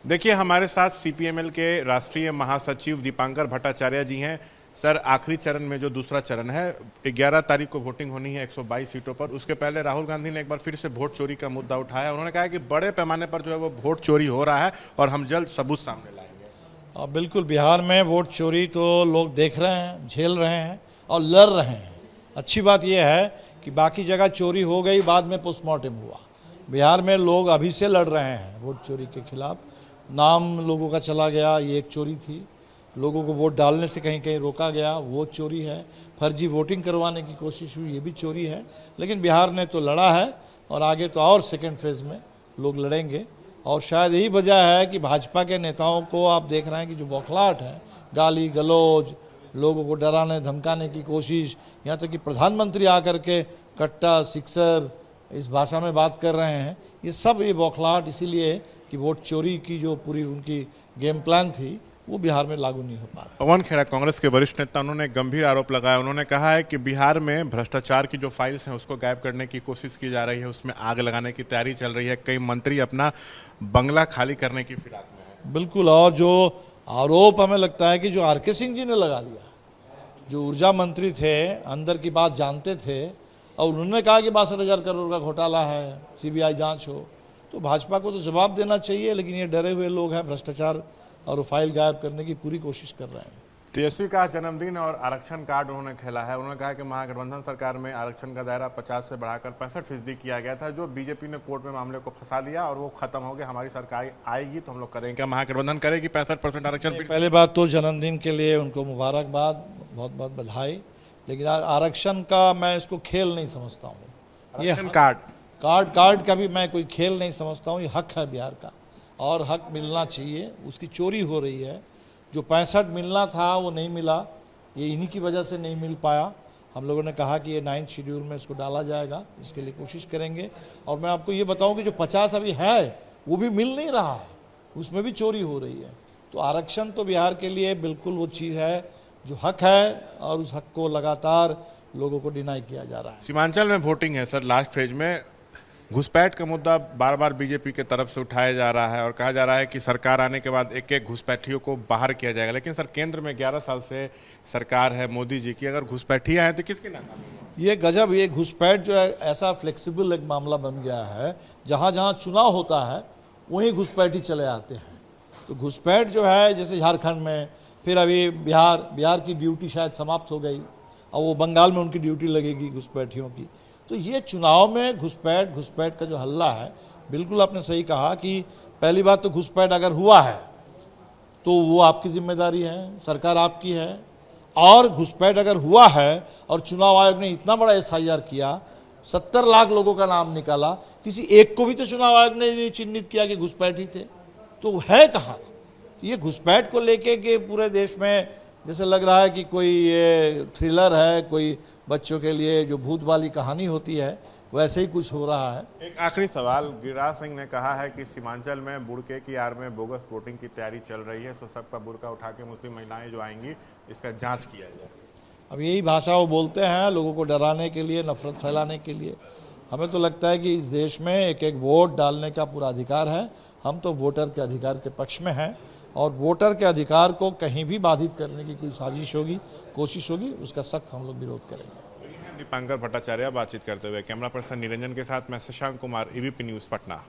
देखिए, हमारे साथ सीपीएमएल के राष्ट्रीय महासचिव दीपांकर भट्टाचार्य जी हैं। सर, आखिरी चरण में जो दूसरा चरण है, 11 तारीख को वोटिंग होनी है 122 सीटों पर। उसके पहले राहुल गांधी ने एक बार फिर से वोट चोरी का मुद्दा उठाया। उन्होंने कहा कि बड़े पैमाने पर जो है वो वोट चोरी हो रहा है और हम जल्द सबूत सामने लाएंगे। बिल्कुल, बिहार में वोट चोरी तो लोग देख रहे हैं, झेल रहे हैं और लड़ रहे हैं। अच्छी बात यह है कि बाकी जगह चोरी हो गई, बाद में पोस्टमार्टम हुआ। बिहार में लोग अभी से लड़ रहे हैं वोट चोरी के खिलाफ। नाम लोगों का चला गया, ये एक चोरी थी। लोगों को वोट डालने से कहीं कहीं रोका गया, वो चोरी है। फर्जी वोटिंग करवाने की कोशिश हुई, ये भी चोरी है। लेकिन बिहार ने तो लड़ा है और आगे तो और सेकेंड फेज में लोग लड़ेंगे। और शायद यही वजह है कि भाजपा के नेताओं को आप देख रहे हैं कि जो बौखलाहट है, गाली गलौज, लोगों को डराने धमकाने की कोशिश, यहाँ तक कि प्रधानमंत्री आकर के कट्टा सिक्सर इस भाषा में बात कर रहे हैं, ये सब ये बौखलाहट इसीलिए कि वोट चोरी की जो पूरी उनकी गेम प्लान थी वो बिहार में लागू नहीं हो पा रहा। पवन खेड़ा, कांग्रेस के वरिष्ठ नेता, उन्होंने गंभीर आरोप लगाया। उन्होंने कहा है कि बिहार में भ्रष्टाचार की जो फाइल्स हैं उसको गायब करने की कोशिश की जा रही है, उसमें आग लगाने की तैयारी चल रही है। कई मंत्री अपना बंगला खाली करने की फिराक में है। बिल्कुल, और जो आरोप हमें लगता है कि जो आर के सिंह जी ने लगा दिया, जो ऊर्जा मंत्री थे, अंदर की बात जानते थे, और उन्होंने कहा कि 62,000 करोड़ का घोटाला है, सीबीआई जांच हो, तो भाजपा को तो जवाब देना चाहिए। लेकिन ये डरे हुए लोग हैं, भ्रष्टाचार और फाइल गायब करने की पूरी कोशिश कर रहे हैं। तेजस्वी का जन्मदिन और आरक्षण कार्ड उन्होंने खेला है। उन्होंने कहा कि महागठबंधन सरकार में आरक्षण का दायरा 50 से बढ़ाकर 65% किया गया था, जो बीजेपी ने कोर्ट में मामले को फंसा दिया और वो खत्म हो गया। हमारी सरकार आएगी तो हम लोग करेंगे। क्या महागठबंधन करेगी 65% आरक्षण? पहले बात तो जन्मदिन के लिए उनको मुबारकबाद, बहुत बहुत बधाई। लेकिन आरक्षण का मैं इसको खेल नहीं समझता हूँ। ये कार्ड का भी मैं कोई खेल नहीं समझता हूँ। ये हक है बिहार का और हक मिलना चाहिए। उसकी चोरी हो रही है। जो 65 मिलना था वो नहीं मिला, ये इन्हीं की वजह से नहीं मिल पाया। हम लोगों ने कहा कि ये 9th शेड्यूल में इसको डाला जाएगा, इसके लिए कोशिश करेंगे। और मैं आपको ये बताऊं कि जो 50 अभी है वो भी मिल नहीं रहा है, उसमें भी चोरी हो रही है। तो आरक्षण तो बिहार के लिए बिल्कुल वो चीज़ है जो हक है और उस हक को लगातार लोगों को डिनाई किया जा रहा है। सीमांचल में वोटिंग है सर, लास्ट फेज में घुसपैठ का मुद्दा बार बार बीजेपी के तरफ से उठाया जा रहा है और कहा जा रहा है कि सरकार आने के बाद एक एक घुसपैठियों को बाहर किया जाएगा। लेकिन सर, केंद्र में 11 साल से सरकार है मोदी जी की, अगर घुसपैठियाँ हैं तो किसकी नाकामी? ये गजब, ये घुसपैठ जो है ऐसा फ्लेक्सिबल एक मामला बन गया है। जहाँ जहाँ चुनाव होता है वहीं घुसपैठी चले आते हैं। तो घुसपैठ जो है, जैसे झारखंड में, फिर अभी बिहार की ड्यूटी शायद समाप्त हो गई और वो बंगाल में उनकी ड्यूटी लगेगी घुसपैठियों की। तो ये चुनाव में घुसपैठ का जो हल्ला है, बिल्कुल आपने सही कहा कि पहली बात तो घुसपैठ अगर हुआ है तो वो आपकी जिम्मेदारी है, सरकार आपकी है। और घुसपैठ अगर हुआ है और चुनाव आयोग ने इतना बड़ा SIR किया, 70 लाख लोगों का नाम निकाला, किसी एक को भी तो चुनाव आयोग ने चिन्हित किया कि घुसपैठी थे, तो है कहाँ? ये घुसपैठ को लेके के पूरे देश में जैसे लग रहा है कि कोई ये थ्रिलर है, कोई बच्चों के लिए जो भूत वाली कहानी होती है, वैसे ही कुछ हो रहा है। एक आखिरी सवाल, गिरिराज सिंह ने कहा है कि सीमांचल में बुर्के की आड़ में बोगस वोटिंग की तैयारी चल रही है, तो सबका बुर्का उठा के मुस्लिम महिलाएं जो आएंगी इसका जांच किया जाए। अब यही भाषा वो बोलते हैं लोगों को डराने के लिए, नफरत फैलाने के लिए। हमें तो लगता है कि इस देश में एक एक वोट डालने का पूरा अधिकार है। हम तो वोटर के अधिकार के पक्ष में हैं और वोटर के अधिकार को कहीं भी बाधित करने की कोई साजिश होगी, कोशिश होगी, उसका सख्त हम लोग विरोध करेंगे। दीपांकर भट्टाचार्य बातचीत करते हुए। कैमरा पर्सन निरंजन के साथ मैं शशांक कुमार, ABP न्यूज़ पटना।